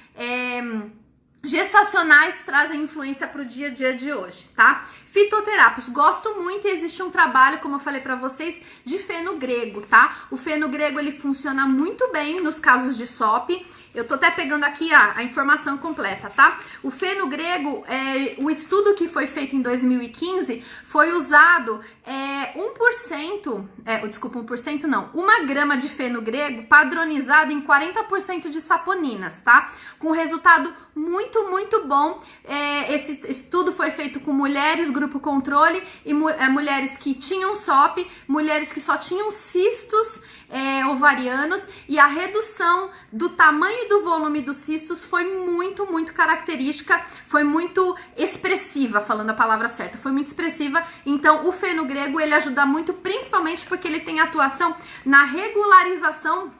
gestacionais trazem influência para o dia a dia de hoje, tá? Fitoterápicos, gosto muito, e existe um trabalho, como eu falei para vocês, de feno grego, tá? O feno grego, ele funciona muito bem nos casos de SOP. Eu tô até pegando aqui a informação completa, tá? O feno grego, o estudo que foi feito em 2015, foi usado 1 grama de feno grego padronizado em 40% de saponinas, tá? Com resultado muito, muito bom. Esse estudo foi feito com mulheres, grupo controle, e mulheres que tinham SOP, mulheres que só tinham cistos ovarianos, e a redução do tamanho e do volume dos cistos foi muito, muito característica, foi muito expressiva, falando a palavra certa, foi muito expressiva. Então, o feno grego, ele ajuda muito, principalmente porque ele tem atuação na regularização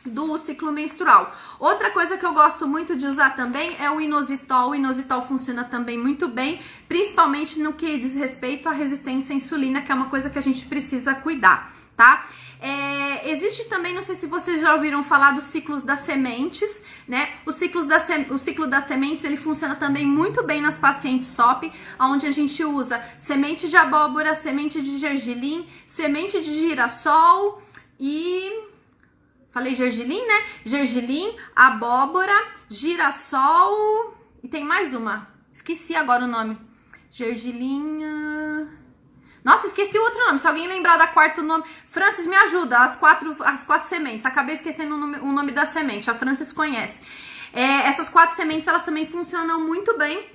do ciclo menstrual. Outra coisa que eu gosto muito de usar também é o inositol. O inositol funciona também muito bem, principalmente no que diz respeito à resistência à insulina, que é uma coisa que a gente precisa cuidar, tá? Existe também, não sei se vocês já ouviram falar dos ciclos das sementes, né? O ciclo das sementes, ele funciona também muito bem nas pacientes SOP, onde a gente usa semente de abóbora, semente de gergelim, semente de girassol e... Falei gergelim, né? Gergelim, abóbora, girassol e tem mais uma. Esqueci agora o nome. Gergelim... Nossa, esqueci o outro nome. Se alguém lembrar da quarta nome... Francis, me ajuda. As quatro sementes. Acabei esquecendo o nome da semente. A Francis conhece. Essas 4 sementes, elas também funcionam muito bem.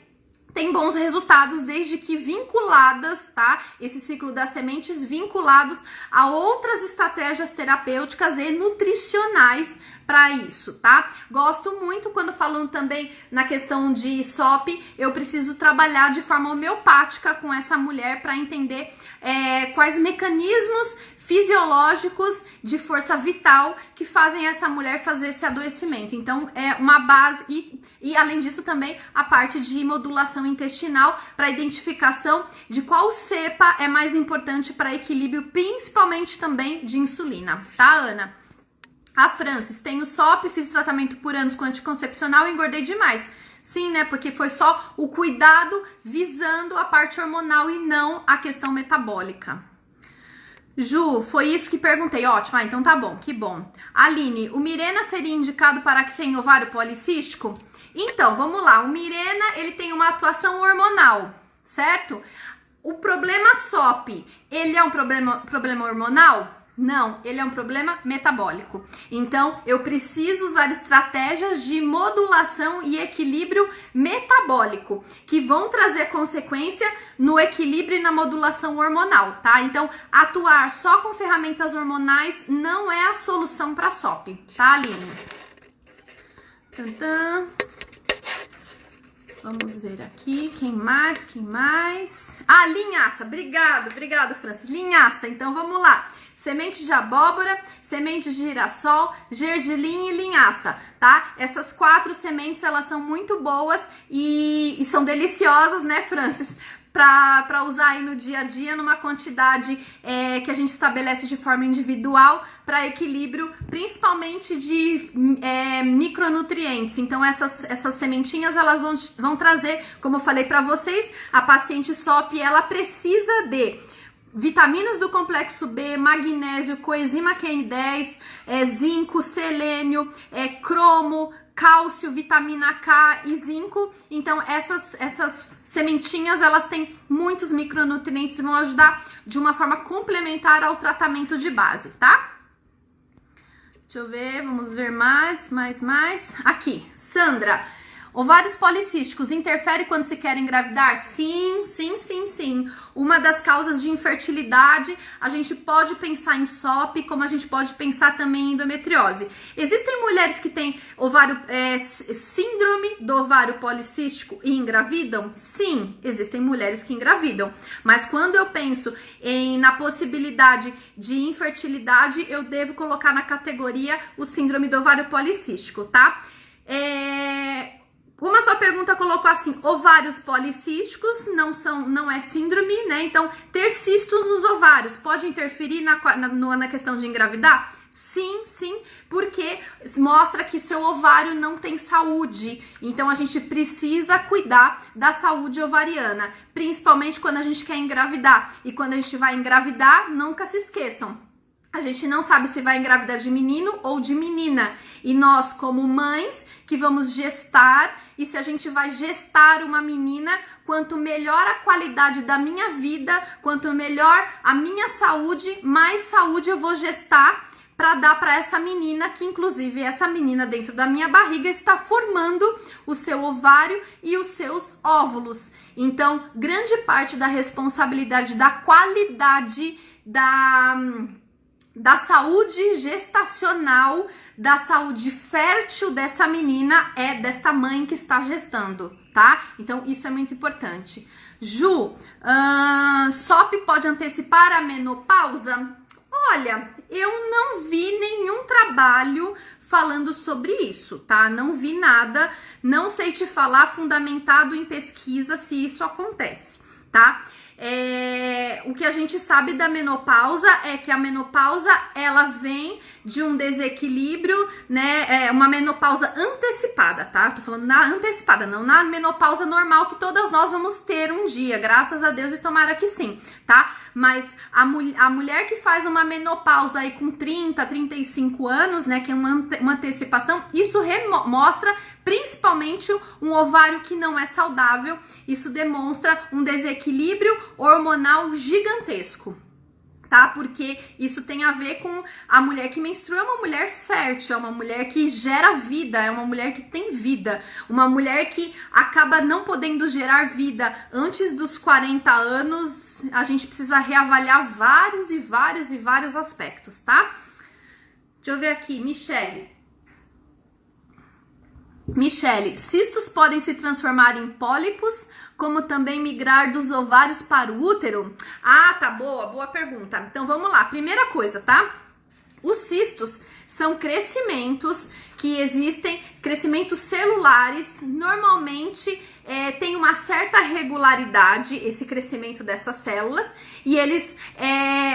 Tem bons resultados, desde que vinculadas, tá? Esse ciclo das sementes vinculados a outras estratégias terapêuticas e nutricionais para isso, tá? Gosto muito quando falando também na questão de SOP, eu preciso trabalhar de forma homeopática com essa mulher para entender quais mecanismos fisiológicos de força vital que fazem essa mulher fazer esse adoecimento. Então, é uma base e além disso também a parte de modulação intestinal para identificação de qual cepa é mais importante para equilíbrio, principalmente também de insulina, tá, Ana? A Francis, tenho SOP, fiz tratamento por anos com anticoncepcional e engordei demais. Sim, né? Porque foi só o cuidado visando a parte hormonal e não a questão metabólica. Ju, foi isso que perguntei. Ótimo, então tá bom, que bom. Aline, o Mirena seria indicado para quem tem ovário policístico? Então, vamos lá. O Mirena, ele tem uma atuação hormonal, certo? O problema SOP, ele é um problema hormonal? Não, ele é um problema metabólico. Então, eu preciso usar estratégias de modulação e equilíbrio metabólico, que vão trazer consequência no equilíbrio e na modulação hormonal, tá? Então, atuar só com ferramentas hormonais não é a solução para SOP, tá, Aline? Tantã. Vamos ver aqui, quem mais, Ah, linhaça, obrigado, Francis. Linhaça, então vamos lá. Semente de abóbora, semente de girassol, gergelim e linhaça, tá? Essas 4 sementes, elas são muito boas e são deliciosas, né, Francis? Para usar aí no dia a dia, numa quantidade que a gente estabelece de forma individual para equilíbrio, principalmente de micronutrientes. Então, essas sementinhas, elas vão trazer, como eu falei para vocês, a paciente SOP, ela precisa de vitaminas do complexo B, magnésio, coenzima Q10, zinco, selênio, cromo, cálcio, vitamina K e zinco. Então, essas sementinhas, elas têm muitos micronutrientes e vão ajudar de uma forma complementar ao tratamento de base, tá? Deixa eu ver, vamos ver mais. Aqui, Sandra. Ovários policísticos interfere quando se quer engravidar? Sim. Uma das causas de infertilidade, a gente pode pensar em SOP, como a gente pode pensar também em endometriose. Existem mulheres que têm síndrome do ovário policístico e engravidam? Sim, existem mulheres que engravidam. Mas quando eu penso na possibilidade de infertilidade, eu devo colocar na categoria o síndrome do ovário policístico, tá? Como a sua pergunta colocou assim, ovários policísticos não é síndrome, né? Então, ter cistos nos ovários pode interferir na questão de engravidar? Sim, porque mostra que seu ovário não tem saúde. Então, a gente precisa cuidar da saúde ovariana, principalmente quando a gente quer engravidar. E quando a gente vai engravidar, nunca se esqueçam. A gente não sabe se vai engravidar de menino ou de menina. E nós, como mães, que vamos gestar, e se a gente vai gestar uma menina, quanto melhor a qualidade da minha vida, quanto melhor a minha saúde, mais saúde eu vou gestar para dar para essa menina, que inclusive essa menina dentro da minha barriga está formando o seu ovário e os seus óvulos. Então, grande parte da responsabilidade da qualidade da saúde gestacional, da saúde fértil dessa menina é desta mãe que está gestando, tá? Então, isso é muito importante. Ju, SOP pode antecipar a menopausa? Olha, eu não vi nenhum trabalho falando sobre isso, tá? Não vi nada, não sei te falar fundamentado em pesquisa se isso acontece, tá? O que a gente sabe da menopausa é que a menopausa, ela vem de um desequilíbrio, né? Uma menopausa antecipada, tá? Tô falando na antecipada, não na menopausa normal que todas nós vamos ter um dia, graças a Deus, e tomara que sim, tá? Mas a mulher que faz uma menopausa aí com 30, 35 anos, né? Que é uma antecipação, isso mostra principalmente um ovário que não é saudável. Isso demonstra um desequilíbrio hormonal gigantesco, tá? Porque isso tem a ver com a mulher que menstrua, é uma mulher fértil, é uma mulher que gera vida, é uma mulher que tem vida, uma mulher que acaba não podendo gerar vida antes dos 40 anos. A gente precisa reavaliar vários aspectos, tá? Deixa eu ver aqui, Michele, cistos podem se transformar em pólipos, como também migrar dos ovários para o útero? Ah, tá, boa pergunta. Então vamos lá, primeira coisa, tá? Os cistos são crescimentos que existem, crescimentos celulares, normalmente tem uma certa regularidade esse crescimento dessas células, e eles,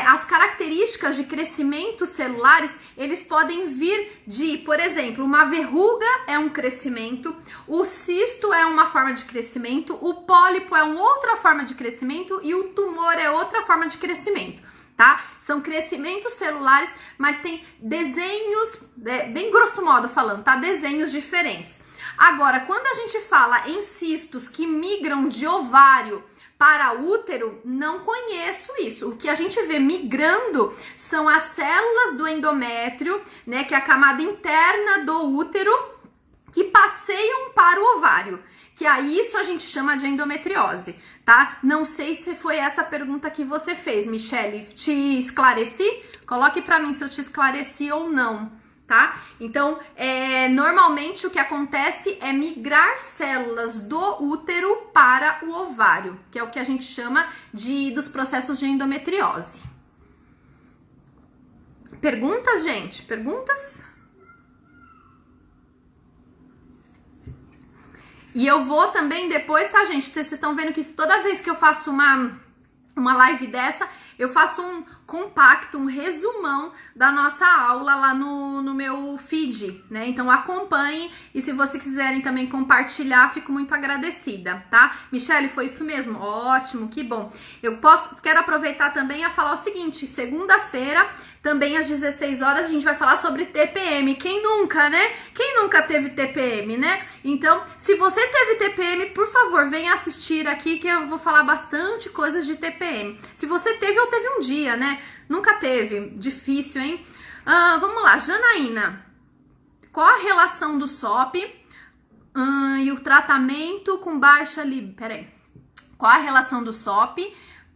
as características de crescimentos celulares, eles podem vir de, por exemplo, uma verruga é um crescimento, o cisto é uma forma de crescimento, o pólipo é uma outra forma de crescimento e o tumor é outra forma de crescimento. Tá? São crescimentos celulares, mas tem desenhos, bem grosso modo falando, tá? Desenhos diferentes. Agora, quando a gente fala em cistos que migram de ovário para útero, não conheço isso. O que a gente vê migrando são as células do endométrio, né? Que é a camada interna do útero, que passeiam para o ovário. Que a isso a gente chama de endometriose, tá? Não sei se foi essa pergunta que você fez, Michele. Te esclareci? Coloque pra mim se eu te esclareci ou não. tá? Então, normalmente o que acontece é migrar células do útero para o ovário, que é o que a gente chama dos processos de endometriose. Perguntas, gente? Perguntas? E eu vou também depois, tá, gente? Vocês estão vendo que toda vez que eu faço uma live dessa, eu faço um compacto, um resumão da nossa aula lá no meu feed, né? Então acompanhe, e se vocês quiserem também compartilhar, fico muito agradecida, tá? Michele, foi isso mesmo? Ótimo, que bom. Quero aproveitar também a falar o seguinte, segunda-feira, também às 16 horas, a gente vai falar sobre TPM. Quem nunca, né? Quem nunca teve TPM, né? Então, se você teve TPM, por favor, venha assistir aqui que eu vou falar bastante coisas de TPM. Se você teve ou teve um dia, né? Nunca teve. Difícil, hein? Vamos lá, Janaína. Qual a relação do SOP e o tratamento com baixa libido? Peraí. Qual a relação do SOP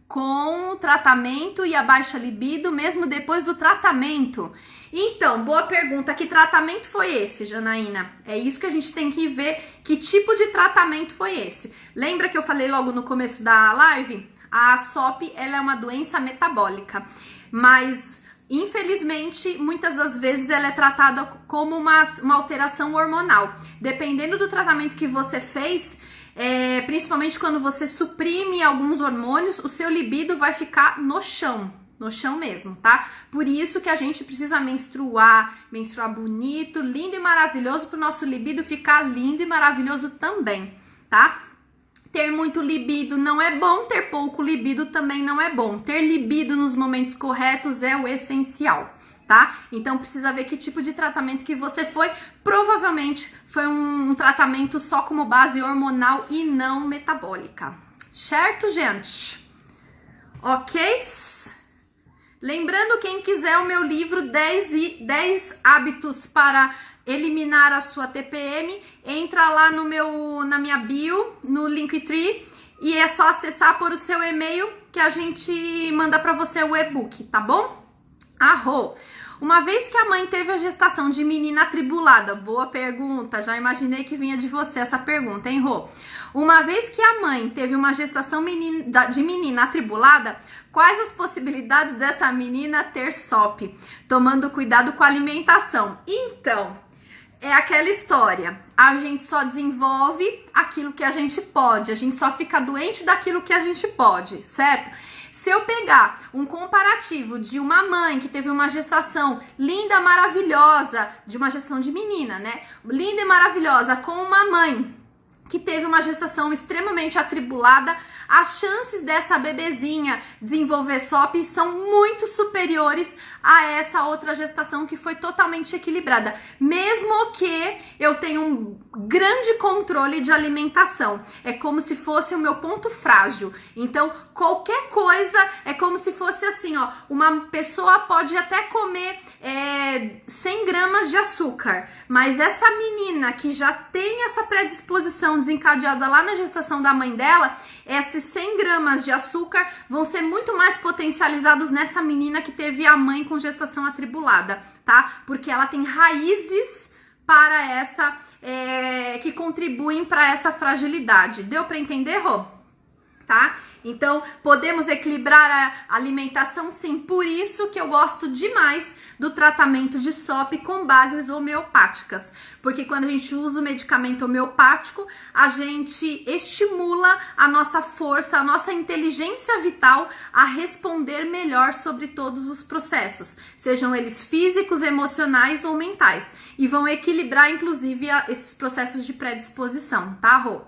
com o tratamento e a baixa libido, mesmo depois do tratamento? Então, boa pergunta. Que tratamento foi esse, Janaína? É isso que a gente tem que ver, que tipo de tratamento foi esse. Lembra que eu falei logo no começo da live? A SOP, ela é uma doença metabólica, mas infelizmente, muitas das vezes ela é tratada como uma alteração hormonal. Dependendo do tratamento que você fez, principalmente quando você suprime alguns hormônios, o seu libido vai ficar no chão mesmo, tá? Por isso que a gente precisa menstruar bonito, lindo e maravilhoso, para o nosso libido ficar lindo e maravilhoso também, tá? Ter muito libido não é bom, ter pouco libido também não é bom. Ter libido nos momentos corretos é o essencial, tá? Então precisa ver que tipo de tratamento que você foi. Provavelmente foi um tratamento só como base hormonal e não metabólica. Certo, gente? Ok? Lembrando, quem quiser o meu livro 10 hábitos para eliminar a sua TPM, entra lá na minha bio, no Linktree, e é só acessar por o seu e-mail que a gente manda para você o e-book, tá bom? Uma vez que a mãe teve a gestação de menina atribulada, boa pergunta, já imaginei que vinha de você essa pergunta, hein, Rô? Uma vez que a mãe teve uma gestação de menina atribulada, quais as possibilidades dessa menina ter SOP? Tomando cuidado com a alimentação. Então, é aquela história, a gente só desenvolve aquilo que a gente pode, a gente só fica doente daquilo que a gente pode, certo? Se eu pegar um comparativo de uma mãe que teve uma gestação linda, maravilhosa, de uma gestação de menina, né? Linda e maravilhosa, com uma mãe que teve uma gestação extremamente atribulada, as chances dessa bebezinha desenvolver SOP são muito superiores a essa outra gestação que foi totalmente equilibrada, mesmo que eu tenha um grande controle de alimentação. É como se fosse o meu ponto frágil. Então, qualquer coisa é como se fosse assim, ó, uma pessoa pode até comer 100 gramas de açúcar, mas essa menina que já tem essa predisposição desencadeada lá na gestação da mãe dela, esses 100 gramas de açúcar vão ser muito mais potencializados nessa menina que teve a mãe com gestação atribulada, tá? Porque ela tem raízes para essa, que contribuem para essa fragilidade. Deu para entender, Rô? Tá? Então, podemos equilibrar a alimentação, sim. Por isso que eu gosto demais do tratamento de SOP com bases homeopáticas. Porque quando a gente usa o medicamento homeopático, a gente estimula a nossa força, a nossa inteligência vital a responder melhor sobre todos os processos, sejam eles físicos, emocionais ou mentais. E vão equilibrar, inclusive, esses processos de predisposição, tá, Rô?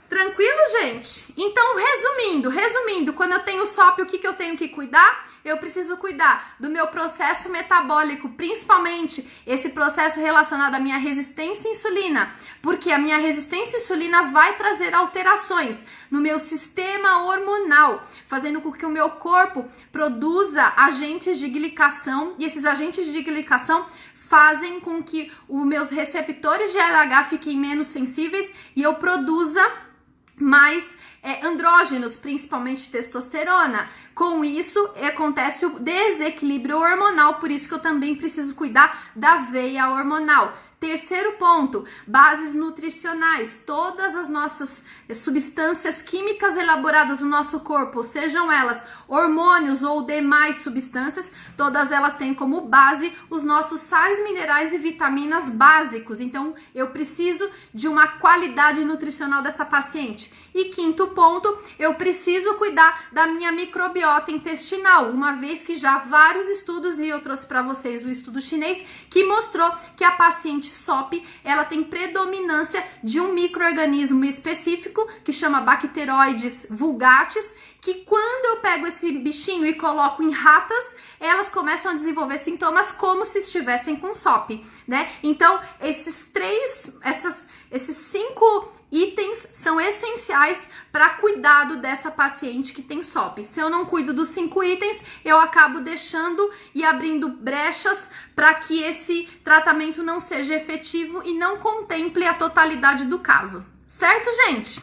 Tranquilo, gente? Então, resumindo, quando eu tenho SOP, o que eu tenho que cuidar? Eu preciso cuidar do meu processo metabólico, principalmente esse processo relacionado à minha resistência à insulina, porque a minha resistência à insulina vai trazer alterações no meu sistema hormonal, fazendo com que o meu corpo produza agentes de glicação, e esses agentes de glicação fazem com que os meus receptores de LH fiquem menos sensíveis e eu produza mais andrógenos, principalmente testosterona. Com isso, acontece o desequilíbrio hormonal, por isso que eu também preciso cuidar da veia hormonal. Terceiro ponto, bases nutricionais. Todas as nossas substâncias químicas elaboradas no nosso corpo, sejam elas hormônios ou demais substâncias, todas elas têm como base os nossos sais minerais e vitaminas básicos. Então, eu preciso de uma qualidade nutricional dessa paciente. E quinto ponto, eu preciso cuidar da minha microbiota intestinal, uma vez que já vários estudos, e eu trouxe para vocês o estudo chinês, que mostrou que a paciente SOP, ela tem predominância de um micro-organismo específico, que chama Bacteroides vulgaris, que quando eu pego esse bichinho e coloco em ratas, elas começam a desenvolver sintomas como se estivessem com SOP, né? Então, esses 5 itens são essenciais para cuidado dessa paciente que tem SOP. Se eu não cuido dos 5 itens, eu acabo deixando e abrindo brechas para que esse tratamento não seja efetivo e não contemple a totalidade do caso. Certo, gente?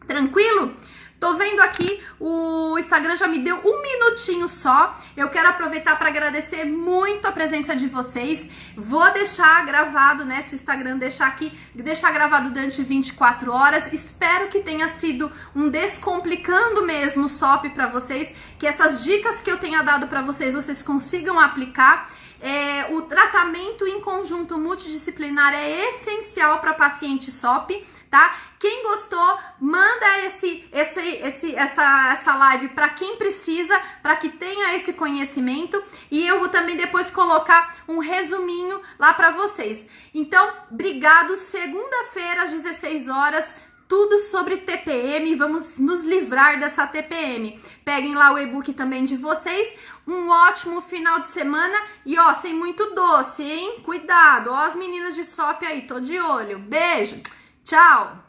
Tranquilo? Tô vendo aqui, o Instagram já me deu 1 minutinho só. Eu quero aproveitar para agradecer muito a presença de vocês. Vou deixar gravado, né? Se o Instagram deixar gravado durante 24 horas. Espero que tenha sido um descomplicando mesmo o SOP para vocês. Que essas dicas que eu tenha dado para vocês, vocês consigam aplicar. O tratamento em conjunto multidisciplinar é essencial para paciente SOP, tá? Quem gostou, manda essa live para quem precisa, para que tenha esse conhecimento, e eu vou também depois colocar um resuminho lá para vocês. Então, obrigado. Segunda-feira às 16 horas, tudo sobre TPM, vamos nos livrar dessa TPM. Peguem lá o e-book também de vocês. Um ótimo final de semana e ó, sem muito doce, hein? Cuidado, ó as meninas de SOP aí, tô de olho. Beijo, tchau!